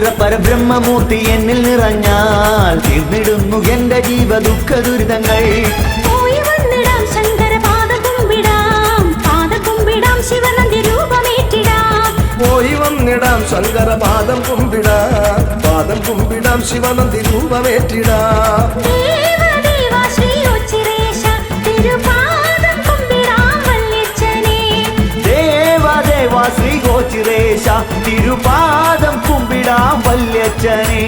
പരബ്രഹ്മമൂർത്തി എന്നിൽ നിറഞ്ഞാൽ തീർന്നിടുന്നു എന്റെ ജീവ ദുഃഖ ദുരിതങ്ങൾ. പോയി വന്നിടാം ശങ്കര പാദം കുമ്പിടാം ശിവനന്ദി രൂപമേറ്റിടാം. പോയി വന്നിടാം ശങ്കര പാദം കുമ്പിടാം ശിവനന്ദി രൂപമേറ്റിടാം. ദേവദേവാ ശ്രീ ഉച്ചിരേശ തിരുപാദം കുമ്പിടാം വല്യച്ഛനേ. ദേവദേവാ ശ്രീ ഗോചിരേശ തിരുപാദം കുമ്പിടാം വല്യച്ഛനേ.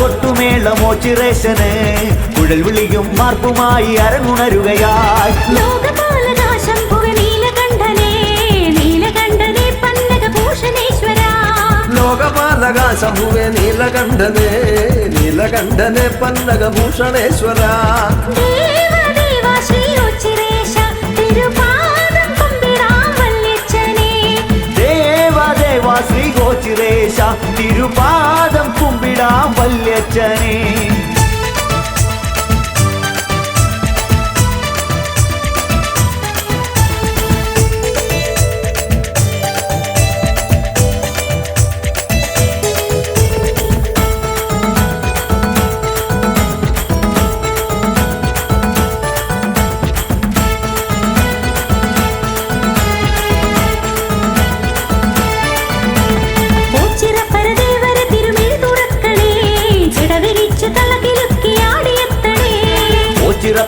കൊട്ടുമേളമോ ചിറേശന് കുഴൽ വിളിയും മാർപ്പുമായി അരങ്ങുണരുകയായി. ലോകപാലകാശംഭുവേ നീലകണ്ഠനേ പന്നഗഭൂഷണേശ്വര. ലോകപാലകാശംഭുവേ നീലകണ്ഠനേ പന്നഗഭൂഷണേശ്വര. ദേവദേവാ ശ്രീ ഉച്ചിരേശ തിരുപാദം കുമ്പിടാം വല്യച്ഛനേ. ദേവദേവാ ശ്രീ ഗോചിരേശ തിരുപാദം കുമ്പിടാം വല്യച്ഛനേ.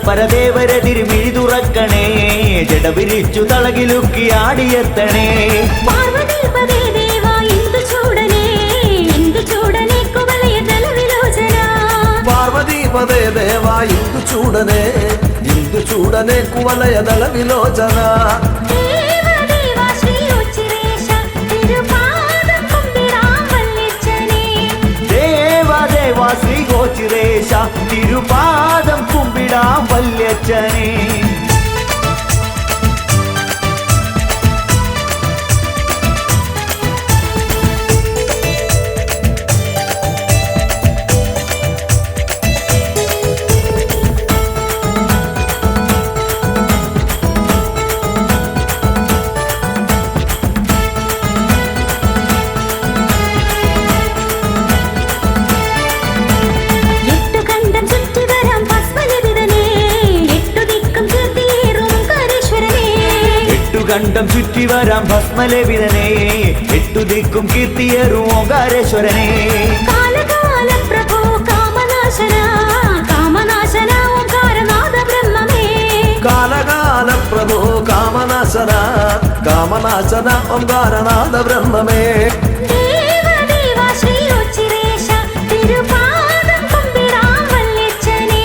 പരദേവരെ തിരുമിഴി തുറക്കണേ ജടവിരിച്ചു തളകിലുക്കി ആടിയെത്തണേ. പാർവതീപദേ ദേവാ ഇന്ദു ചൂടനേ കുവലയ ദലവിലോചന. പാർവതീപദേ ദേവാ ഇന്ദു ചൂടനേ കുവലയ ദലവിലോചന. ദേവദേവാ ശ്രീ ഉച്ചിരേശ തിരുപാദം കുമ്പിടാം വല്യച്ഛനേ. ദേവദേവാ ശ്രീ ഗോചിരേശ തിരുപാദം കുമ്പിടാം വല്യച്ഛനേ. കണ്ഠം ചുറ്റി വരാം ഭസ്മലേപിതനേ എട്ടു ദിക്കും കീർത്തിയേറും ഓങ്കാരേശ്വരനേ. കാലകാല പ്രഭോ കാമനാശന ഓങ്കാരനാഥ ബ്രഹ്മമേ. കാലകാല പ്രഭോ കാമനാശന ഓങ്കാരനാഥ ബ്രഹ്മമേ. ദേവദേവാ ശ്രീ ഉച്ചിരേശ തിരുപാദം കുമ്പിടാം വല്യച്ഛനേ.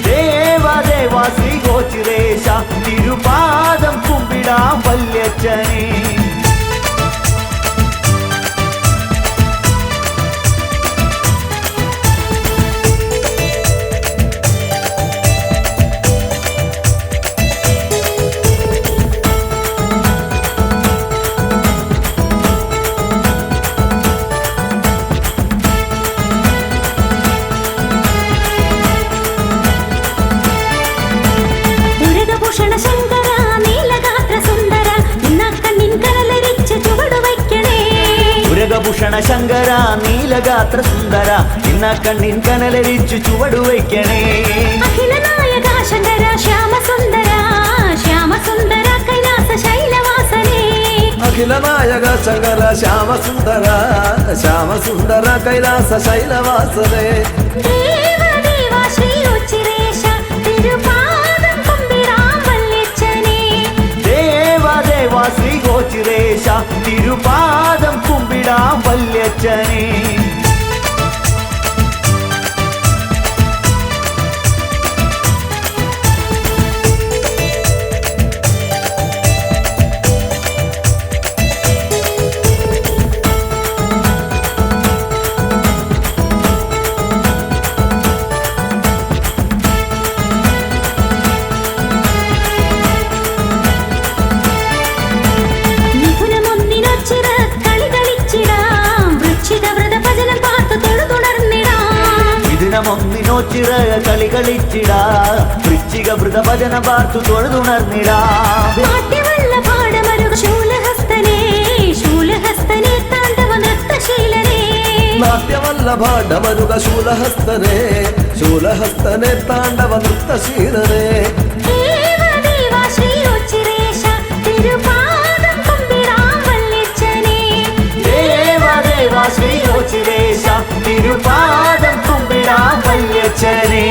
ദേവദേവാ ശ്രീ ഗോചിരേശ തിരുപാദം കുമ്പിടാം വല്യച്ഛനേ. ദുരിതഭൂഷണ ശങ്കര നീലഗാത്ര സുന്ദര നിന്നക്കണ്ണിൻ കനലരിച്ച് ചുവടുവയ്ക്കണേ. ഉരകഭൂഷണ ശങ്കര നീലഗാത്ര സുന്ദര ഇന്ന കണ്ണിൻ കനലരിച്ചു ചുവടുവയ്ക്കണേ. അഖിലനായക ശങ്കര ശ്യാമസുന്ദര കൈലാസ ശൈലവാസനേ. അഖിലനായക ശങ്കര ശ്യാമസുന്ദര കൈലാസ ശൈലവാസനേ. ദേവദേവാ ശ്രീ ഉച്ചിരേശ തിരുപാദം കുമ്പിടാം വല്യച്ഛനേ. ദേവദേവാ ശ്രീ ഗോചിരേശ തിരുപാദം കുമ്പിടാം വല്യച്ഛനേ. നോച്ചിറയ കളി കളിച്ചിടാ വൃശ്ചിക വൃതഭജന പാർത്തു തൊഴുതുണർന്നിടാ നാട്ಯವല്ലഭാഡമരുക ശൂലഹസ്തനെ ശൂലഹസ്തനെ താണ്ഡവ നൃത്തശീലനെ തിരുപാദം കുമ്പിടാം വല്യച്ഛനെ.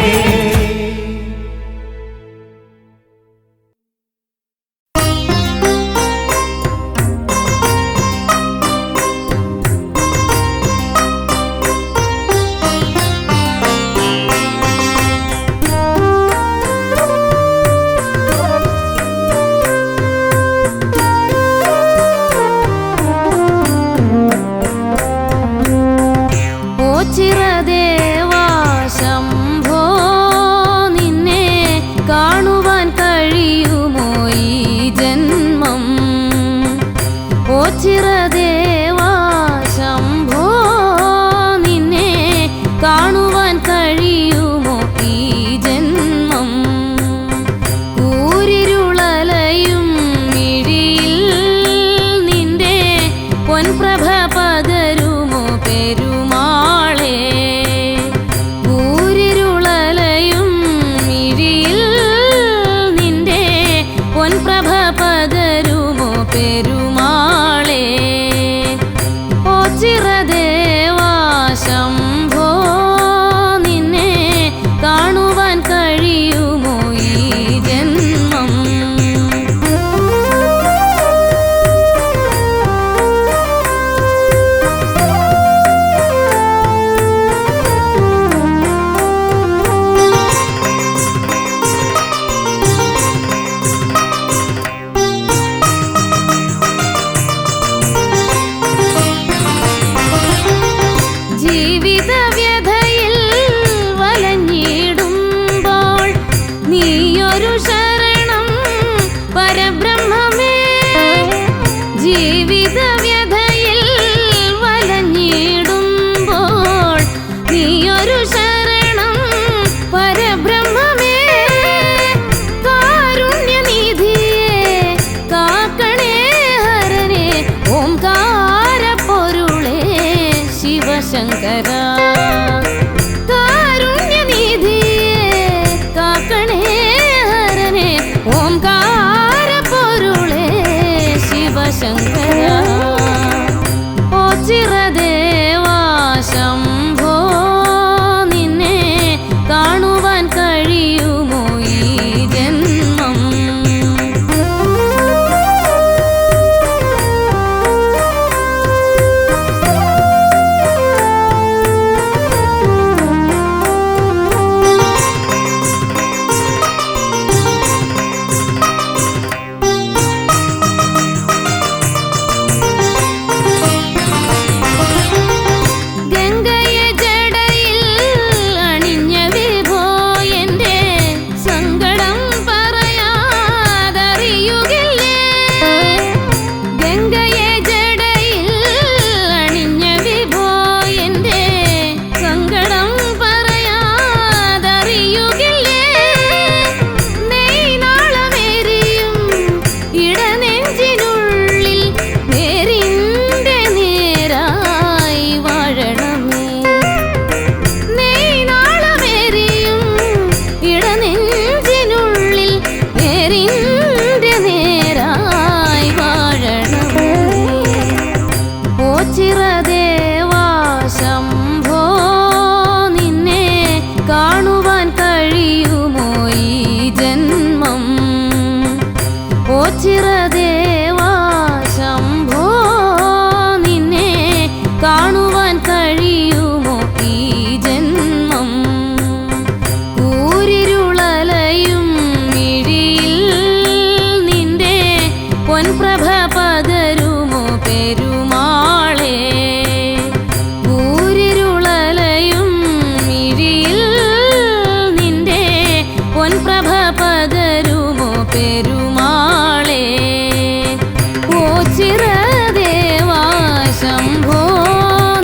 ശംഭോ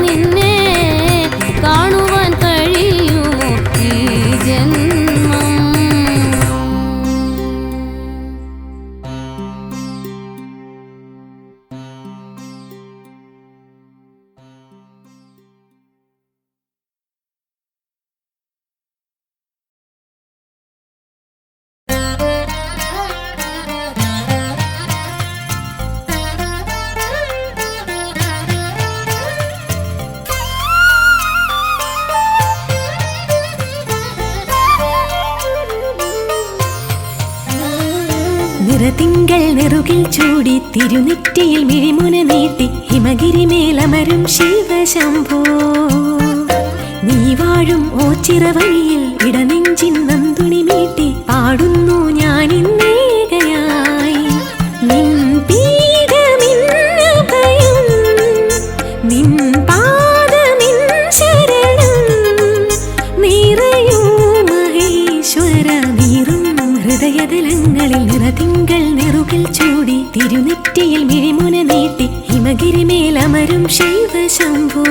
നിന്നെ കാണുവാൻ കഴിയുമോ ഈ നെറുകിൽ ചൂടി തിരുനെറ്റിയിൽ മിഴിമുന നീട്ടി ഹിമഗിരി മേലമരും ശിവശംഭോ നീ വാഴും ഓച്ചിറ വഴിയിൽ ഇടനെഞ്ചിൻ നന്തുണി മീട്ടി പാടുന്നു ഞാനിന്നേകയായി നിൻ പീഠമിന്നഭയം നിൻ പാദമിൻ ശരണം നിറയൂ മഹേശ്വര നീറും ഹൃദയതലങ്ങളിൽ നിറതിങ്കൾ നെറുകിൽ ചൂടി തിരുനെറ്റിയിൽ മിഴിമുന നീട്ടി ഹിമഗിരി മേലമരും ശിവശംഭോ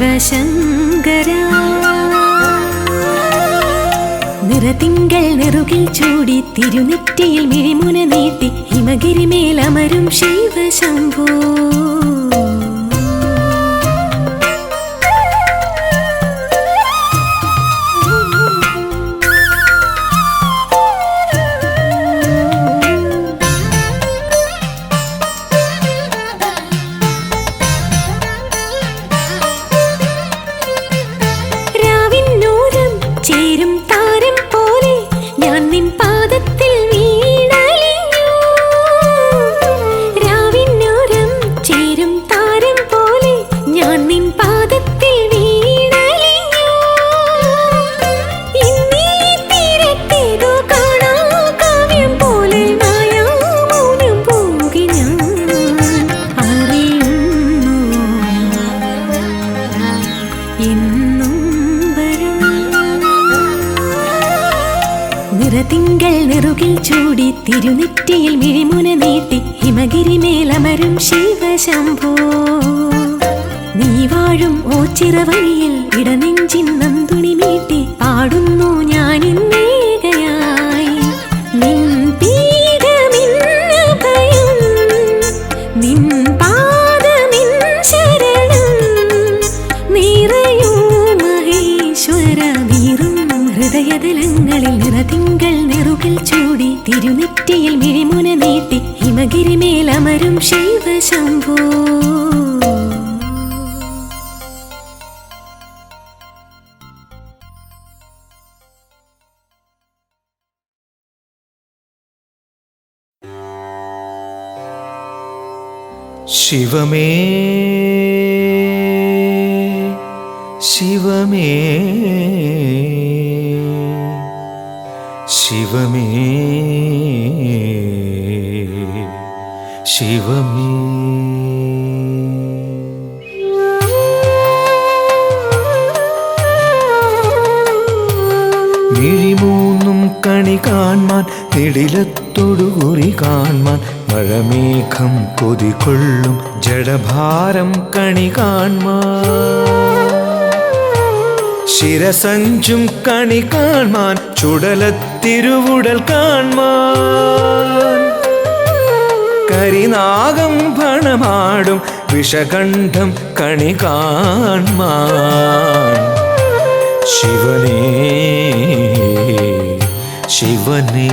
ശിവശങ്കരാ നിറതിങ്കൾ നെറുകിൽ ചൂടി തിരുനെറ്റിയിൽ മിഴിമുന നീട്ടി ഹിമഗിരി മേലമരും ശിവശംഭോ നിറതിങ്കൾ നെറുകിൽ ചൂടി തിരുനെറ്റിയിൽ മിഴിമുന നീട്ടി ഹിമഗിരി മേലമരും ശിവശംഭോ നീ വാഴും ഓച്ചിറ വഴിയിൽ ഇടനെഞ്ചിൻ നന്തുണി മീട്ടി പാടുന്നു ഞാനിന്നേകയായി നിൻ പീഠമിന്നഭയം നിൻ പാദമിൻ ശരണം നിറയൂ മഹേശ്വര നീറും ഹൃദയതലങ്ങളിൽ നിറതിങ്കൾ നെറുകിൽ ചൂടി തിരുനെറ്റിയിൽ മിഴിമുന നീട്ടി ഹിമഗിരി മേലമരും ശിവശംഭോ ശിവമേ ശിവമേ ശിവമേ ശിവമേ മിഴിമൂന്നും കണി കാൺമാൻ നിടിലത്തൊടുകുറി കാൺമാൻ മഴമേഘം കൊതികൊള്ളും ജഡഭാരം കണി കാൺമാൻ ശിരസഞ്ചും കണി കാൺമാൻ ചുടലത്തിരുവുടൽ കാൺമാൻ കരിനാഗം ഭണമാടും വിഷകണ്ഠം കണി കാൺമാൻ ശിവനേ ശിവനേ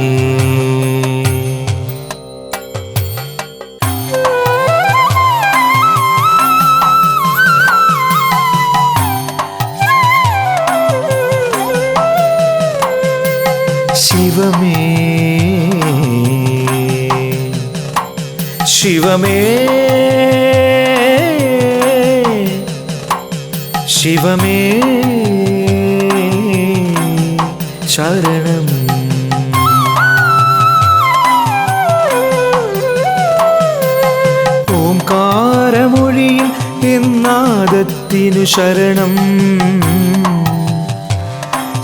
ശിവമേ ശിവമേ ശിവമേ ശരണം ഓംകാരമൊഴിയിൽ എന്നാദത്തിനു ശരണം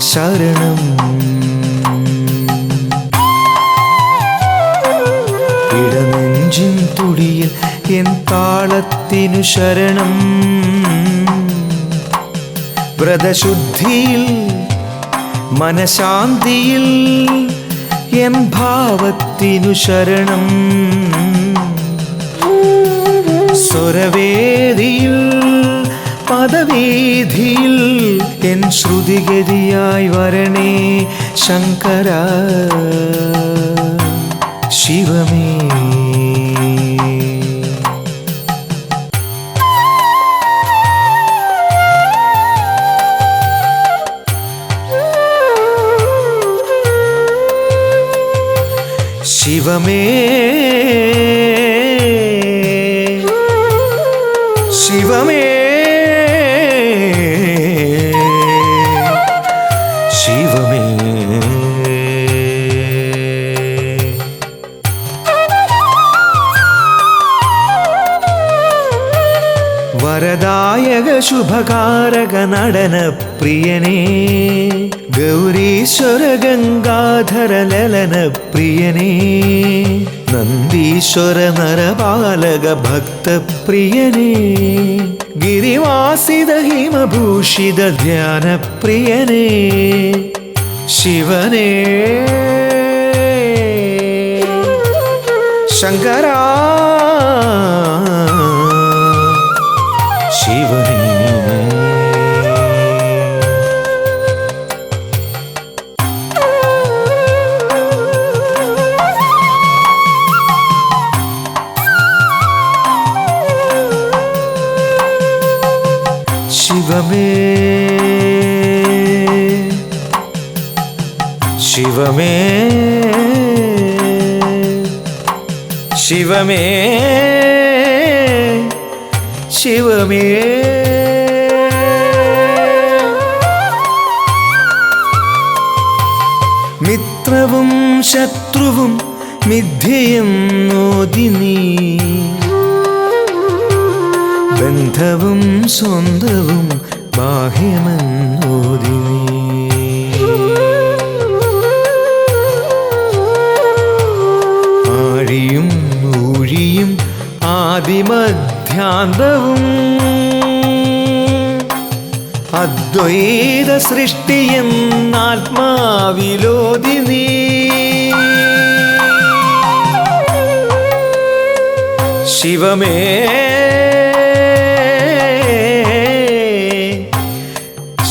ശരണം തുടിയിൽ എൻ താളത്തിനു ശരണം. വ്രതശുദ്ധിയിൽ മനഃശാന്തിയിൽ എൻ ഭാവത്തിനു ശരണം. സ്വരവേദിയിൽ പദവീതിയിൽ എൻ ശ്രുതിഗതിയായി വരണേ ശങ്കര ശിവമേ. ശിവമേ ശിവമേ ശിവമേ. വരദായക ശുഭകാരക നടന പ്രിയനേ ഗൗരീശ്വര ഗംഗാധര ലലന പ്രിയനേ നന്ദീശ്വര നരപാലക ഭക്തപ്രിയനേ ഗിരിവാസിത ഹിമഭൂഷിത ധ്യാന പ്രിയനേ ശിവനേ ശങ്കരാ ശിവനേ. ശിവമേ ശിവമേ ശിവമേ ശിവമേ. മിത്രവും ശത്രുവും മിഥ്യയും നോദിനീ ബന്ധവും സ്വന്തവും ബാഹ്യമെന്നോദിനീ ആഴിയും ഊഴിയും ആദിമധ്യാന്തവും അദ്വൈത സൃഷ്ടിയെന്നാത്മാവിലോദിനീ ശിവമേ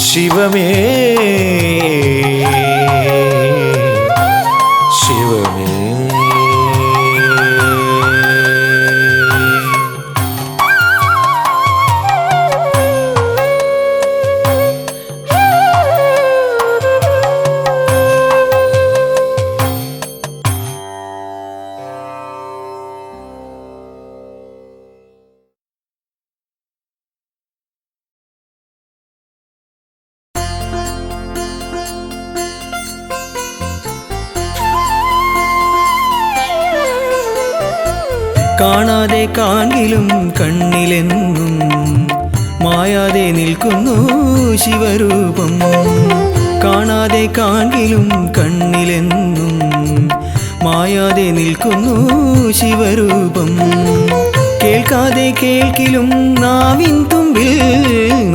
ശിവമേ ശിവമേ. കാണാതെ കാണിലും കണ്ണിലെന്നും മായാതെ നിൽക്കുന്നു ശിവരൂപം. കാണാതെ കാണിലും കണ്ണിലെന്നും മായാതെ നിൽക്കുന്നു ശിവരൂപം. കേൾക്കാതെ കേൾക്കിലും നാവിൻ തുമ്പിൽ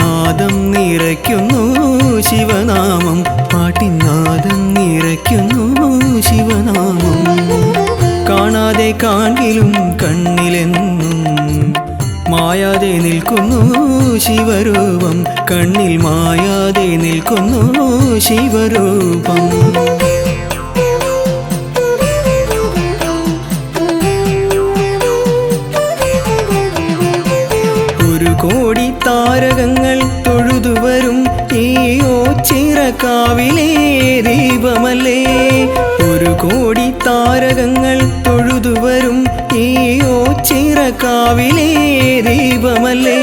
നാദം നിറയ്ക്കുന്നു ശിവനാമം. പാട്ടിൻ നാദം നിറയ്ക്കുന്നു ശിവനാമം. കാണാതെ കാണിലും കണ്ണിലെന്നും മായാതെ നിൽക്കുന്നു ശിവരൂപം. കണ്ണിൽ മായാതെ നിൽക്കുന്നു ശിവരൂപം. ഒരു കോടി താരകങ്ങൾ തൊഴുതുവരും ഈ ഓച്ചിറക്കാവിലെ ദീപമല്ലേ. ഒരു കോടി താരകങ്ങൾ തൊഴുതുവരും ഈ ഓച്ചിറക്കാവിലെ ദീപമല്ലേ.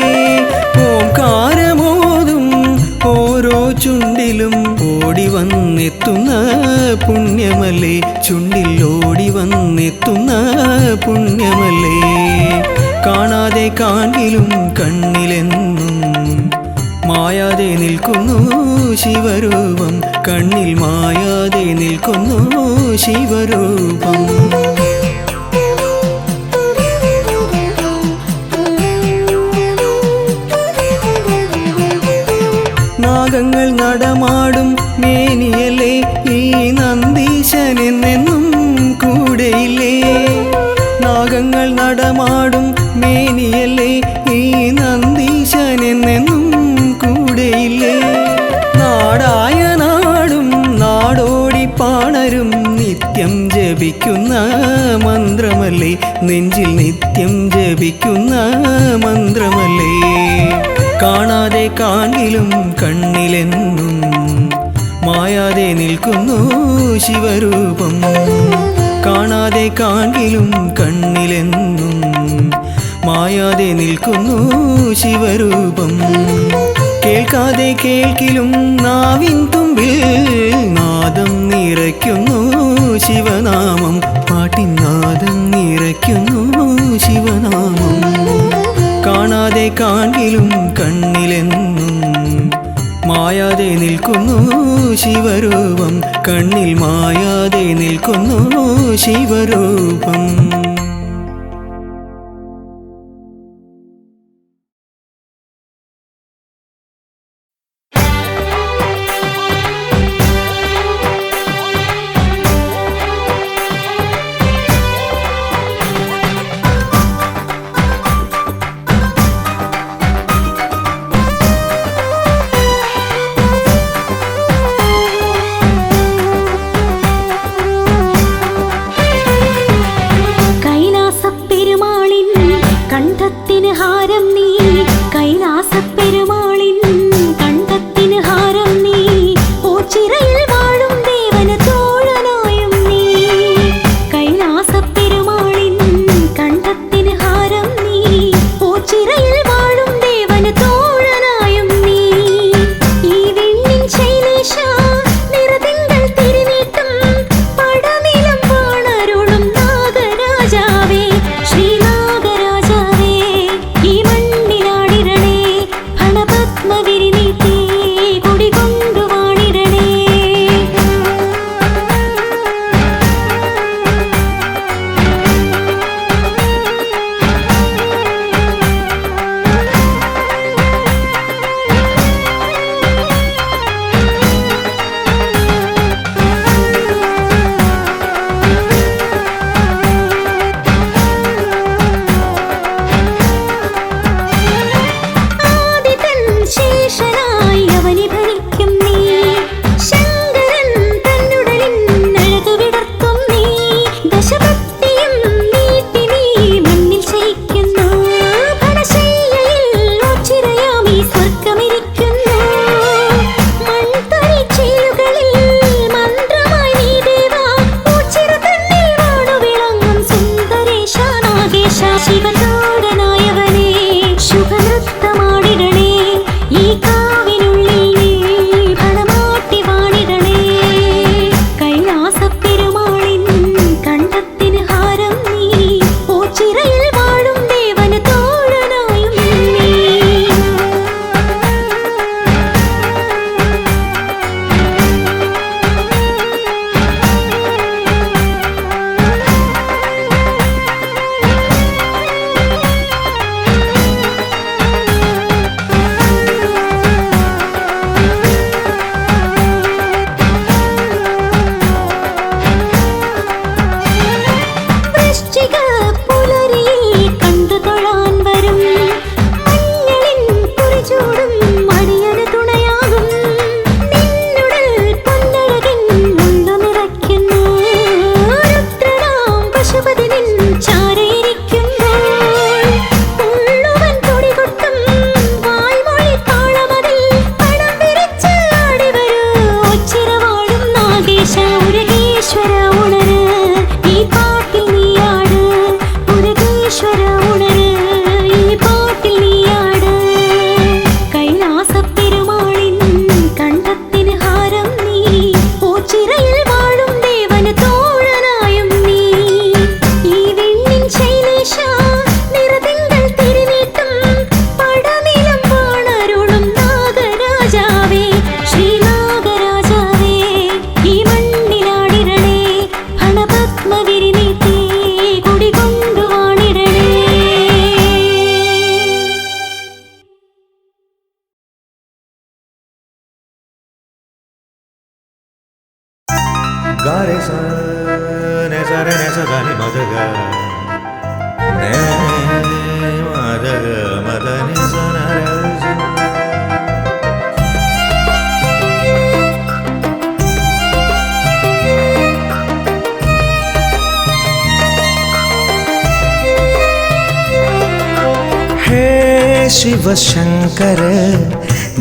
ഓംകാരമോതും ഓരോ ചുണ്ടിലും ഓടി വന്നെത്തുന്ന പുണ്യമല്ലേ. ചുണ്ടിൽ ഓടി വന്നെത്തുന്ന പുണ്യമല്ലേ. കാണാതെ കാണിലും കണ്ണിലെന്നും മായാതെ നിൽക്കുന്നു ശിവരൂപം. കണ്ണിൽ മായാതെ നിൽക്കുന്നു ശിവരൂപം. നാഗങ്ങൾ നടമാടും മേനിയല്ലേ ഈ നന്ദീശനെന്നെന്നും കൂടെയില്ലേ. നാഗങ്ങൾ നടമാടും മേനിയല്ലേ ഈ നന്ദീശനെന്നെന്നും കൂടെയില്ലേ. നാടായ നാടും നാടോടി പാണരും നിത്യം ജപിക്കുന്ന മന്ത്രമല്ലേ, നെഞ്ചിൽ നിത്യം ജപിക്കുന്ന മന്ത്രമല്ലേ. കാണാതെ കാണിലും കണ്ണിലെന്നും മായാതെ നിൽക്കുന്നു ശിവരൂപം. കാണാതെ കാണിലും കണ്ണിലെന്നും മായാതെ നിൽക്കുന്നു ശിവരൂപം. കേൾക്കാതെ കേൾക്കിലും നാവിൻ തുമ്പിൽ നാദം നിറയ്ക്കുന്നു ശിവനാമം. പാട്ടിൻ നാദം നിറയ്ക്കുന്നു ശിവനാമം. കാണാതെ കാണിലും കണ്ണിലെന്നും മായാതെ നിൽക്കുന്നു ശിവരൂപം. കണ്ണിൽ മായാതെ നിൽക്കുന്നു ശിവരൂപം. సదని మదగ నే మదగ మదని సనరజ शिव शंकर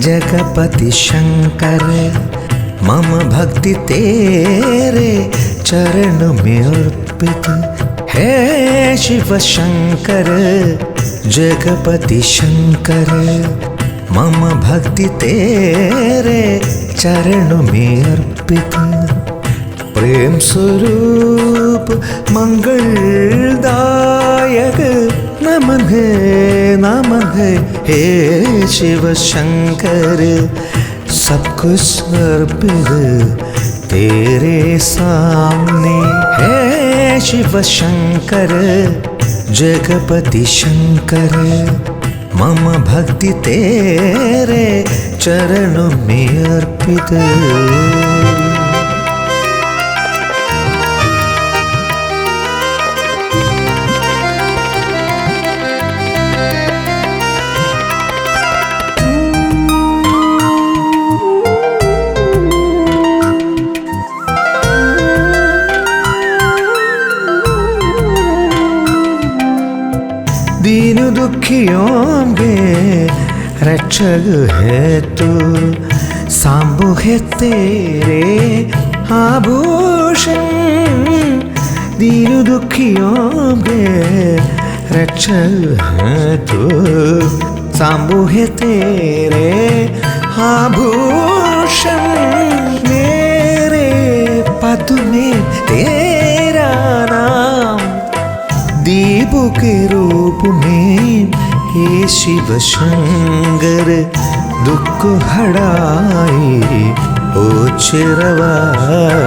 जगपति शंकर मम भक्ति तेरे चरण में अर्पित है। शिव शंकर जगपति शंकर मम भक्ति तेरे चरण में अर्पित। प्रेम स्वरूप मंगलदायक नमन है हे शिव शंकर सब कुछ अर्पित तेरे सामने है। शिव शंकर जगपति शंकर मम भक्ति तेरे चरणों में अर्पित। दीन दुखियों के रक्षक है तू, सांबो है तेरे आभूषण। दीन दुखियों के रक्षक है तू, सांबो है तेरे आभूषण। मेरे पद में तेरा नाम दीपो के रूप में हे शिव शंकर दुख हड़ाई ओ चिरवास।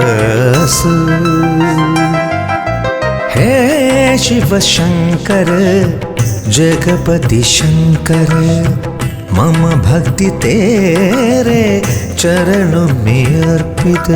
हे शिव शंकर जगपति शंकर मम भक्ति तेरे चरणों में अर्पित।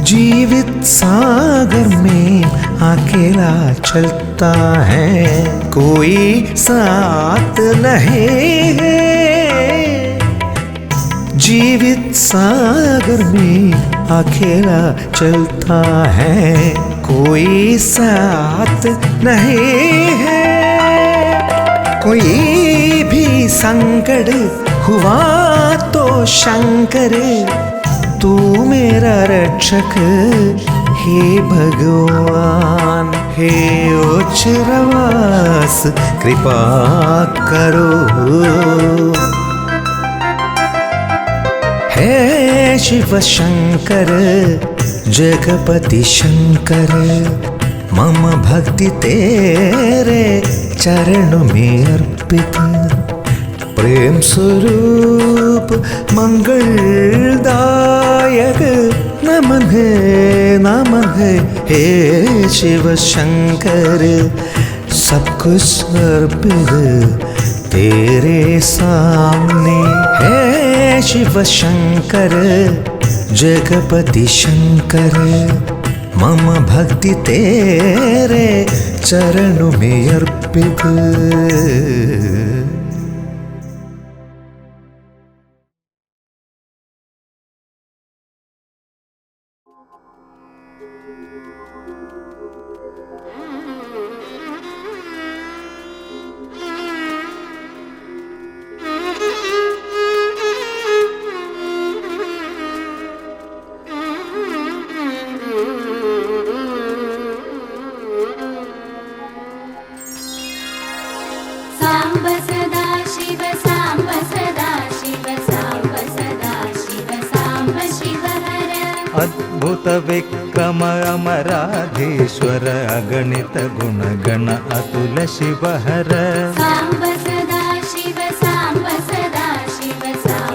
जीवित सागर में अकेला चलता है, कोई साथ नहीं है। जीवित सागर में अकेला चलता है, कोई साथ नहीं है। कोई भी संकट हुआ तो शंकर तू मेरा रक्षक हे भगवान। हे उच्चरवास कृपा करो। हे शिव शंकर जगपति शंकर मम भक्ति तेरे चरणों में अर्पित। प्रेम स्वरूप मंगलदायक नमन है हे शिव शंकर सब कुछ अर्पित तेरे सामने है। शिव शंकर जगपति शंकर मम भक्ति तेरे चरणों में अर्पित। अद्भुत विक्रम अमराधीश्वर अगणित गुणगण अतुल शिवहर। सांब सदा शिव सांब सदा शिव सांब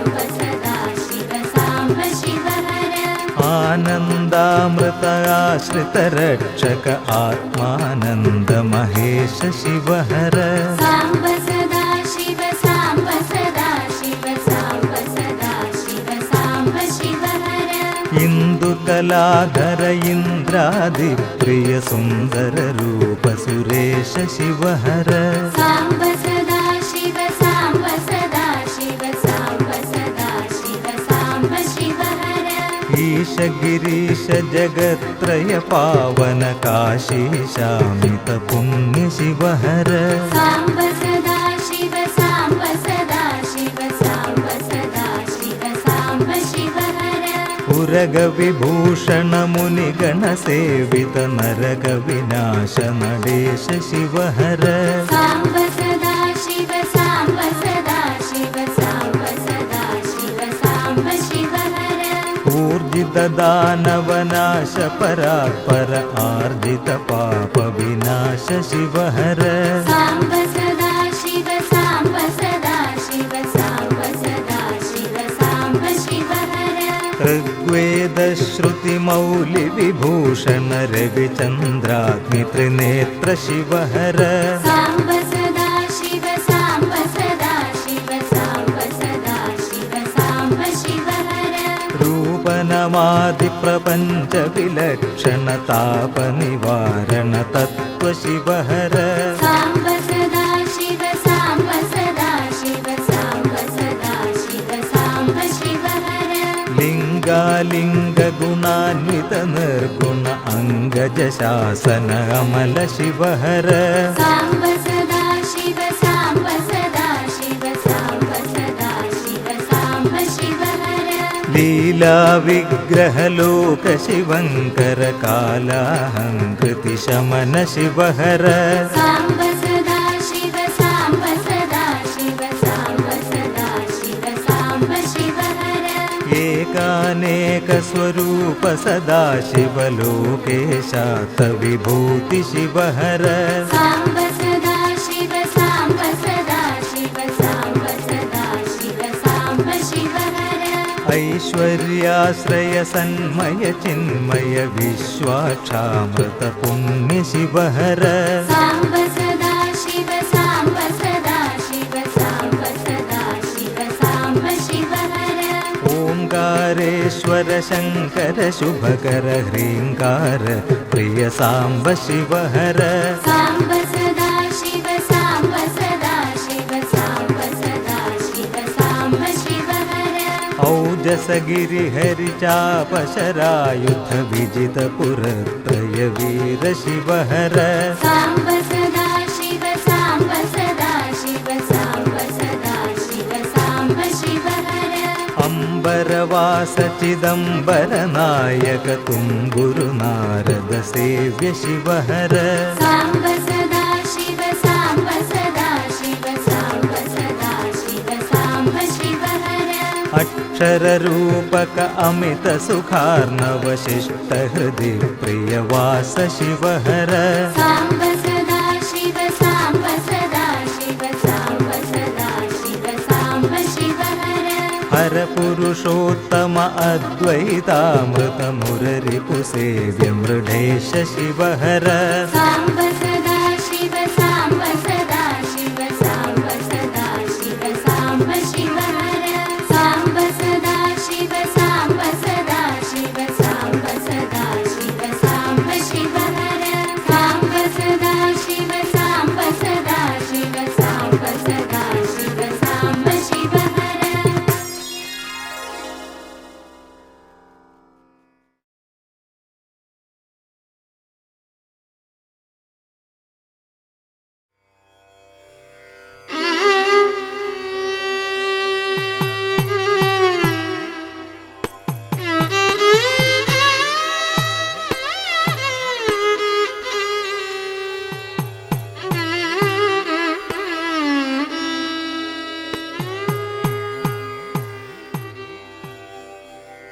ആനന്ദാമൃത ആശ്രിത രക്ഷക ആത്മാനന്ദ മഹേശ ശിവഹര സാംബ സദാ ശിവ സാംബ സദാ ശിവ സാംബ സദാ ശിവ സാംബ ശിവഹര ഇന്ദുകലാധര ഇന്ദ്രാദിപ്രിയ സുന്ദര രൂപ സുരേശ ശിവഹര സാംബ സദാ ശിവ സാംബ സദാ ശിവ സാംബ സദാ ശിവ സാംബ ശിവഹര ഈശ ഗിരീശ ജഗത്രയ പാവന കാശീശാമിത പുണ്യ ശിവഹര സാംബ സദാ ശിവ സാംബ സദാ ശിവ സാംബ സദാ ശിവ സാംബ ശിവഹര ഉരഗ വിഭൂഷണ മുനിഗണ സേവിത നരക വിനാശ നടേശ ശിവഹര സാംബ സദാ ശിവ സാംബ സദാ ശിവ സാംബ സദാ ശിവ സാംബ ശിവഹര ഊർജിത ദാനവനാശ പരാത്പര ആർജിത പാപ വിനാശ ശിവഹര സാംബ സദാ ശിവ സാംബ സദാ ശിവ സാംബ സദാ ശിവ സാംബ ശിവഹര ഋഗ്വേദ ശ്രുതി മൗലി വിഭൂഷണ രവിചന്ദ്രാഗ്നി ത്രിനേത്ര ശിവഹര സാംബ സദാ ശിവ സാംബ സദാ ശിവ സാംബ സദാ ശിവ സാംബ ശിവഹര രൂപനമാദി പ്രപഞ്ച വിലക്ഷണ താപ നിവാരണ തത്വ ശിവഹര സാംബ സദാ ശിവ സാംബ സദാ ശിവ സാംബ സദാ ശിവ സാംബ ശിവഹര ലിംഗാലിംഗ ഗുണാന്വിത നിർഗുണ അംഗജ ശാസന അമല ശിവഹര സാംബ സദാ ശിവ സാംബ സദാ ശിവ സാംബ സദാ ശിവ സാംബ ശിവഹര ലീലാ വിഗ്രഹ ലോക ശിവങ്കര കാലാഹംകൃതി ശമന ശിവഹര സാംബ സദാ ശിവ സാംബ സദാ ശിവ സാംബ സദാ ശിവ സാംബ ശിവഹര ഏകാനേക സ്വരൂപ സദാ ശിവലോകേശാത്ത വിഭൂതി ശിവഹര സാംബ സദാ ശിവ സാംബ സദാ ശിവ സാംബ സദാ ശിവ സാംബ ശിവഹര ഐശ്വര്യാശ്രയ സന്മയ ചിന്മയ വിശ്വാക്ഷാമൃത പുണ്യ ശിവഹര സാംബ സദാ ശിവ സാംബ സദാ ശിവ സാംബ സദാ ശിവ സാംബ ശിവഹര ഓംകാരേശ്വര ശങ്കര ശുഭകര ഹ്രീങ്കാര പ്രിയ സാംബ ശിവഹര സാംബ സദാ ശിവ സാംബ സദാ ശിവ സാംബ സദാ ശിവ സാംബ ശിവഹര ഔജസ ഗിരിഹരി ചാപശരായുധ വിജിത പുരത്രയ വീര ശിവഹര സാംബ സദാ ശിവ സാംബ സദാ ശിവ സാംബ സദാ ശിവ സാംബ ശിവഹര അംബരവാസ ചിദംബര നായക തുംഗുരു നാരദ സേവ്യ ശിവഹര സാംബ സദാ ശിവ സാംബ സദാ ശിവ സാംബ സദാ ശിവ സാംബ ശിവഹര അക്ഷരരൂപക അമിത സുഖാർണവ ശിഷ്ട ഹൃദി പ്രിയവാസ ശിവഹര സാംബ സദാ ശിവ സാംബ സദാ ശിവ സാംബ സദാ ശിവ സാംബ ശിവഹര ഹര പുരുഷോത്തമ അദ്വൈതാമൃത മുരരിപു സേവ്യ മൃഢേശ ശിവഹര സാംബ സദാ ശിവ സാംബ സദാ ശിവ സാംബ സദാ ശിവ സാംബ ശിവഹര സാംബ സദാ ശിവ സാംബ സദാ ശിവ സാംബ സദാ ശിവ സാംബ ശിവഹര സാംബ സദാ ശിവ സാംബ സദാ ശിവ സാംബ സദാ ശിവ സാംബ ശിവഹര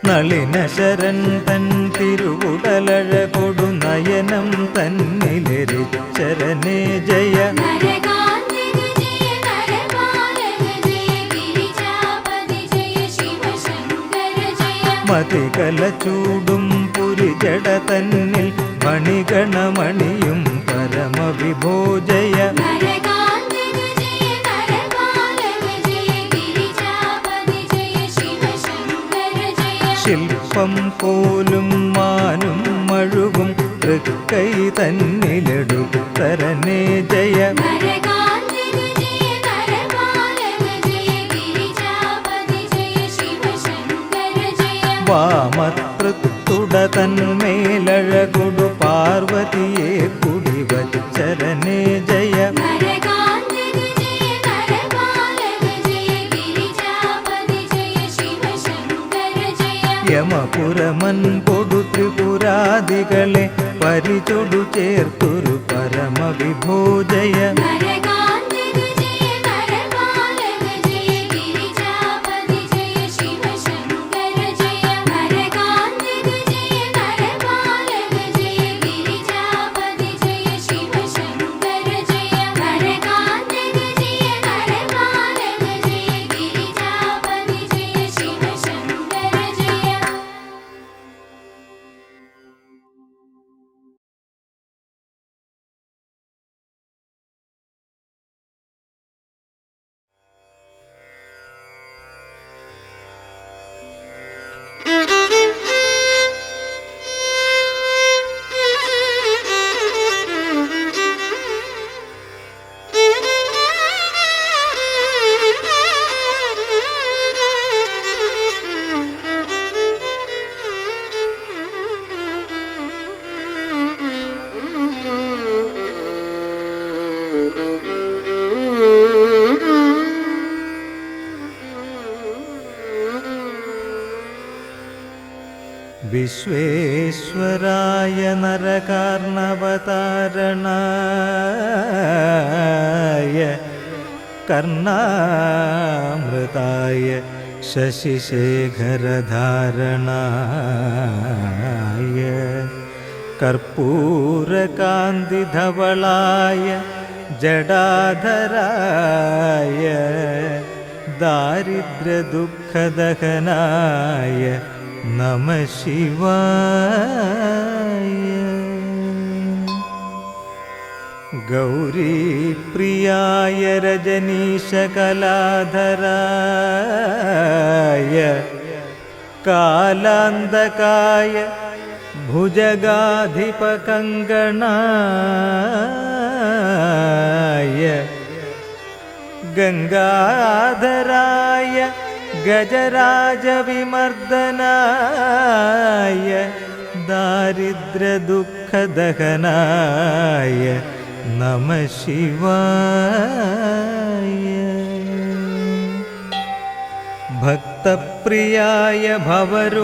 നളിന ശരൺ തൻ തിരുവുടലഴ കൊടു നയനം തന്നിലരിച്ചരനേ ജയ നരകാന്തക ജയ നരപാലക ജയ ഗിരിജാപതി ജയ ശിവശങ്കര ജയ മതികല ചൂടും കസ്തൂരി ജട തന്നിൽ മണിഗണമണിയും പരമവിഭോ ജയ നരകാന്തക ജയ നരപാലക ജയ ഗിരിജാപതി ജയ ശിവശങ്കര ജയ ശില്പം പോലും മാനും മഴുകും തൃക്കൈ തന്നിലെടുത്തരനെ ജയ നരകാന്തക ജയ നരപാലക ജയ ഗിരിജാപതി ജയ ശിവശങ്കര ജയ വാമതൃത്തുട തന്മേലഴകൊടു പാർവതിയെ കുടിവച്ചരനെ ജയ നരകാന്തക ജയ നരപാലക ജയ ഗിരിജാപതി ജയ ശിവശങ്കര ജയ യമപുരമൻ കൊടു ത്രിപുരാദികളെ പരിചൊടു ചേർത്തൊരു പരമവിഭോ ജയ നരകാന്തക ജയ നരപാലക ജയ ഗിരിജാപതി ജയ ശിവശങ്കര ജയ നരകാന്തക ജയ നരപാലക ജയ ഗിരിജാപതി ജയ ശിവശങ്കര ജയ നരകാന്തക ജയ നരപാലക ജയ ഗിരിജാപതി ജയ ശിവശങ്കര ജയ വിശ്വേശ്വരായ നരകാർണവതാരണായ കർണാമൃതായ ശശിശേഖരധാരണായ കർപ്പൂരകാന്തിധവളായ ജടാധരായ ദാരിദ്ര്യദുഃഖദഹനായ നമഃ ശിവായ ഗൗരീപ്രിയായ രജനീശകലാധരായ കാലാന്തകായ ഭുജഗാധിപകങ്കണായ ഗംഗാധരായ ഗജരാജവിമർദനായ ദാരിദ്ര്യദുഃഖദഹനായ നമഃ ശിവായ ഭക്തപ്രിയായ ഭവരോഗഭയാപഹായ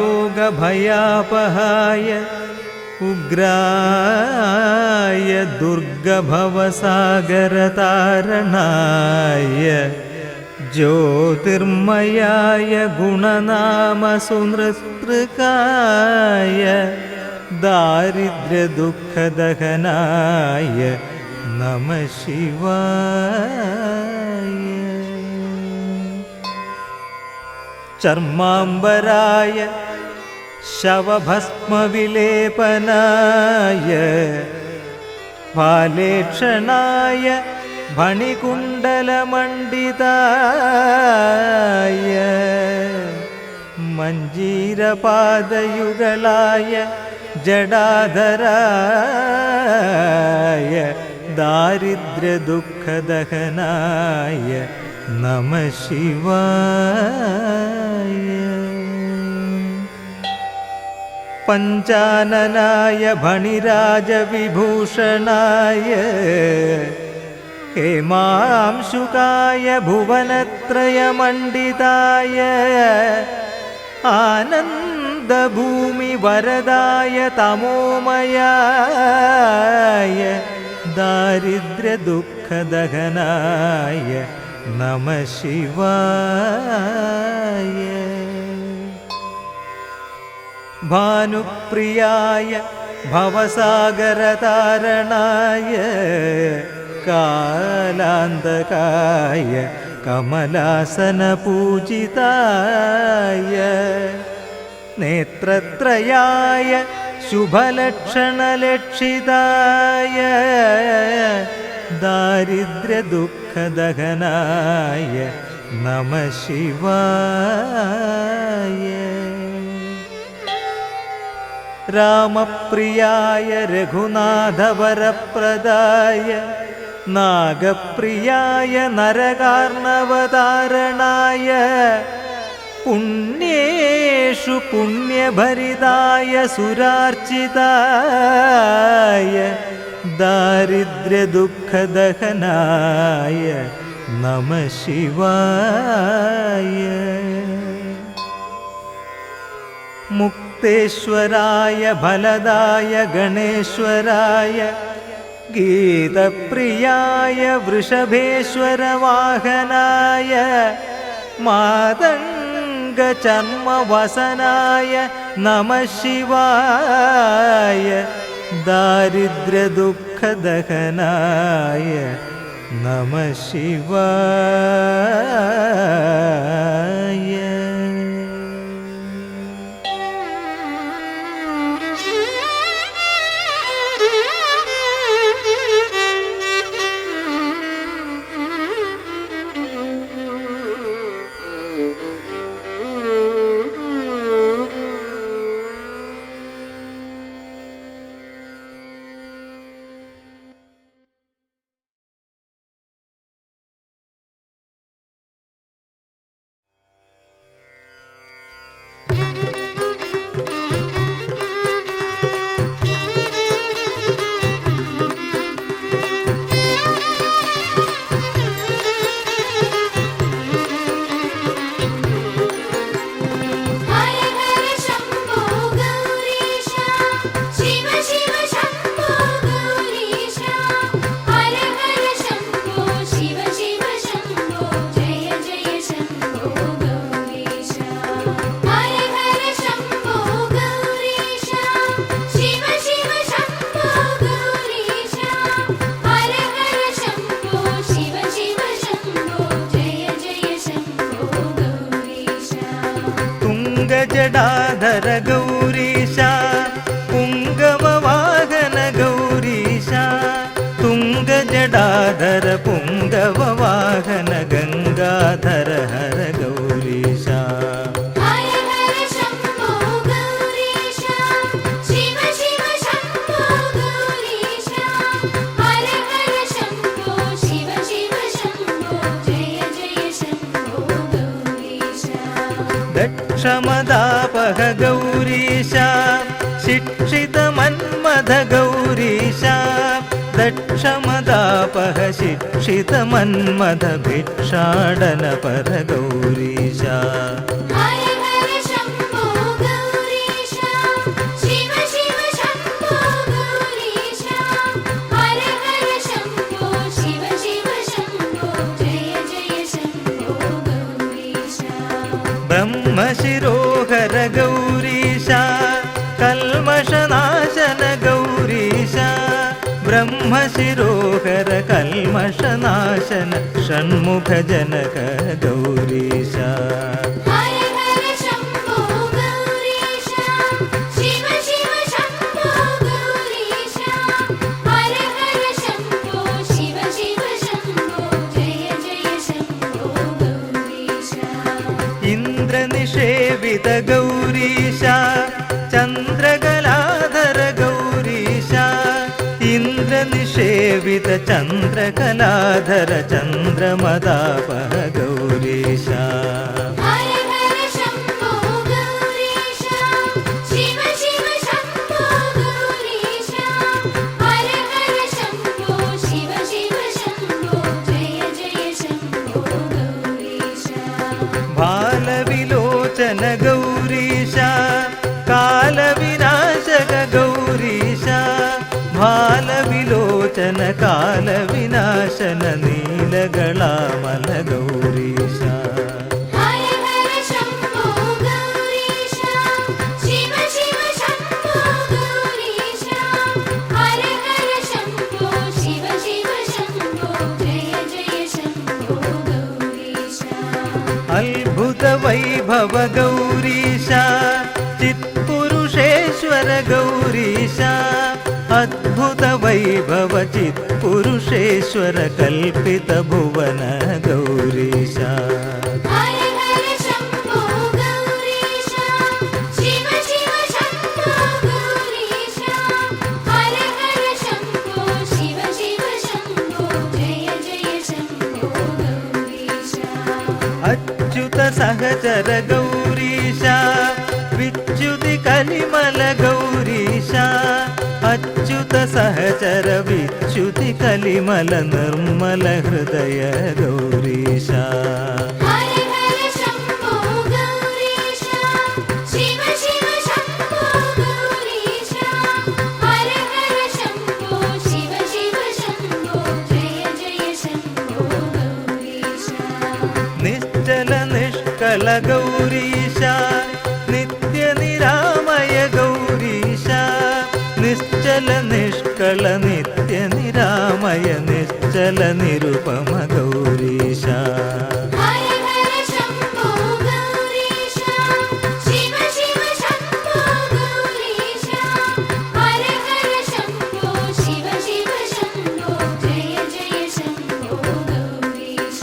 ഉഗ്രായ ദുർഗഭവസാഗരതാരണായ ജ്യോതിർമയായ ഗുണനാമസുനൃതൃകായ ദാരിദ്ര്യദുഃഖദഹനായ നമഃ ശിവായ ചർമാംബരായ ശവഭസ്മവിലേപനായ ഫാലേക്ഷണായ ഫണികുണ്ടലമണ്ഡിതായ മഞ്ജീരപാദയുഗളായ ജടാധരായ ദാരിദ്ര്യദുഃഖദഹനായ നമഃ ശിവായ പഞ്ചാനനായ ഫണിരാജവിഭൂഷണായ ഹേമാംശുകായ ഭുവനത്രയമണ്ഡിതായ ആനന്ദഭൂമിവരദായ തമോമയായ ദാരിദ്ര്യദുഃഖദഹനായ നമഃ ശിവായ ഭാനുപ്രിയായ ഭവസാഗരതാരണായ കാലാന്തകായ കമലാസനപൂജിതായ നേത്രത്രയായ ശുഭലക്ഷണലക്ഷിതായ ദാരിദ്ര്യദുഃഖദഹനായ നമഃ ശിവായ. രാമപ്രിയായ രഘുനാഥവരപ്രദായ നാഗപ്രിയായ നരകാർണവതാരണായ പുണ്യേഷു പുണ്യഭരിതായ സുരാർച്ചിതായ ദാരിദ്ര്യദുഃഖദഹനായ നമഃ ശിവായ. മുക്തേശ്വരായ ഫലദായ ഗണേശ്വരായ ഗീതപ്രിയായ വൃഷഭേശ്വരവാഹനായ മാതംഗചർമ്മവസനായ നമഃ ശിവായ ദാരിദ്ര്യദുഃഖദഹനായ നമഃ ശിവായ. ജടാധര ഗൗരീശ പുംഗവവാഹന ഗൗരീശ തുംഗജടാധര പുംഗവവാഹന ഗംഗാധര ഹര ഗൗരീശ. ദക്ഷമദാപഹ ഗൗരീശ ശിക്ഷിതമന്മഥ ഗൗരീശ ദക്ഷമദാപഹ ശിക്ഷിതമന്മഥ ഭിക്ഷാടന പര ഗൗരീശ. ബ്രഹ്മശിരോഹര ഗൗരീശ കൽമഷനാശന ഗൗരീശ ബ്രഹ്മശിരോഹര കൽമഷനാശന ഷൺമുഖജനക ഗൗരീശ. ഇന്ദ്രനിഷേവിത ഗൗരീശ ചന്ദ്രകലാധര ഗൗരീശ ഇന്ദ്രനിഷേവിത ചന്ദ്രകലാധര ചന്ദ്രമദാപഹ ഗൗരീശ. ബാലവിലോചന ഗൗരീശ കാലവിനാശക ഗൗരീശ ബാലവിലോചന കാലവിനാശന നീലകളാമല ഗൗരീശ. അത്ഭുത വൈഭവ ഗൗരീശ ചിത്ത चित्पुरुषेश्वर गौरीश अद्भुत वैभव चित्पुरुषेश्वर कल्पित भुवन गौरीश हर हर शम्भो गौरीश शिव शिव शम्भो गौरीश हर हर शम्भो शिव शिव शम्भो जय जय शम्भो गौरीश अच्युत सहचर गौरीश विच्युति कलिमल गौरीश अच्युत सहचर विच्युति कलिमल निर्मल हृदय गौरीश हर हर शम्भो गौरीश शिव शिव शम्भो गौरीश हर हर शम्भो शिव शिव शम्भो जय जय शम्भो गौरीश निश्चल निष्कल गौरीश नित्य निरामय गौरीश निश्चल निष्कल नित्य निरामय निश्चल निरुपम गौरीश हर हर शम्भो गौरीश शिव शिव शम्भो गौरीश हर हर शम्भो शिव शिव शम्भो जय जय शम्भो गौरीश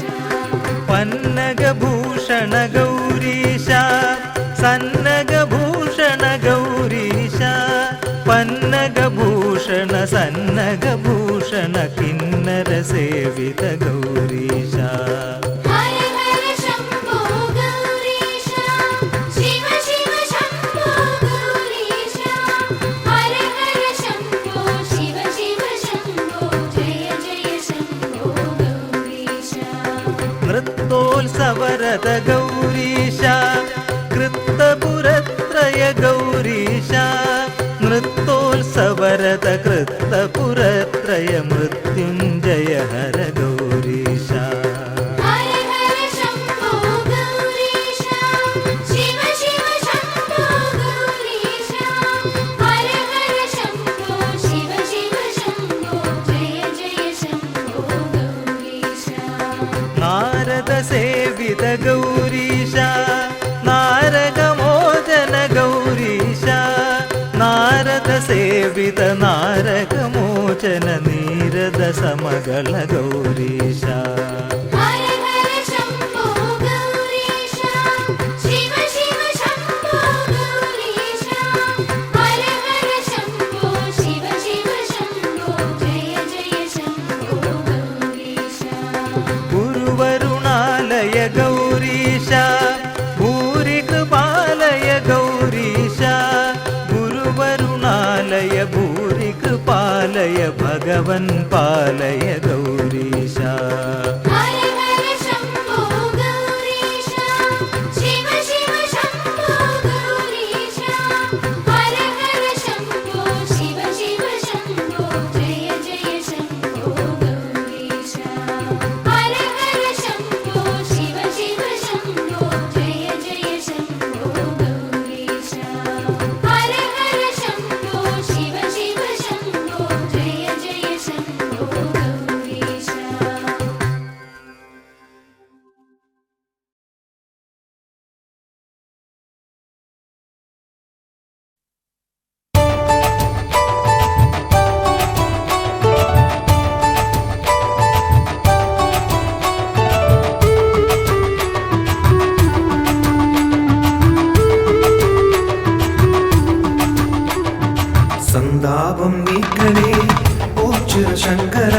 पन्नगभूषण गौरीश सन्नगभूषण गौरीश पन्नगभूषण सन्नगभूषण किन्नर सेवित गौरीश हर हर शम्भो गौरीश शिव शिव शम्भो गौरीश हर हर शम्भो शिव शिव शम्भो जय जय शम्भो गौरीश नृत्योत्सवरत गौरीश कृत्तपुरत्रय गौरीश नृत्योत्सवरत कृत्तपुरत्रय मृत्युञ्जय हर गौरीश हर हर शम्भो गौरीश शिव शिव शम्भो गौरीश हर हर शम्भो शिव शिव शम्भो जय जय शम्भो गौरीश नारद सेवित गौरीश नारगमोचन गौरीश नारद सेवित नारगमोचन नीरद समगल गौरीश हर हर शम्भो गौरीश शिव शिव शम्भो गौरीश हर हर शम्भो शिव शिव शम्भो जय जय शम्भो गौरीश गुरुवरुणालय गौरीश भूरि कृपालय गौरीश गुरुवरुणालय भूरि कृपालय भगवन् पालय गौरीश हर हर शम्भो गौरीश शिव शिव शम्भो गौरीश हर हर शम्भो शिव शिव शम्भो जय जय शम्भो गौरीश हर हर शम्भो शिव शिव शम्भो जय जय शम्भो गौरीश हर हर शम्भो शिव शिव शम्भो जय जय शम्भो गौरीश സന്താപം നീക്കണേ ഓ ശങ്കര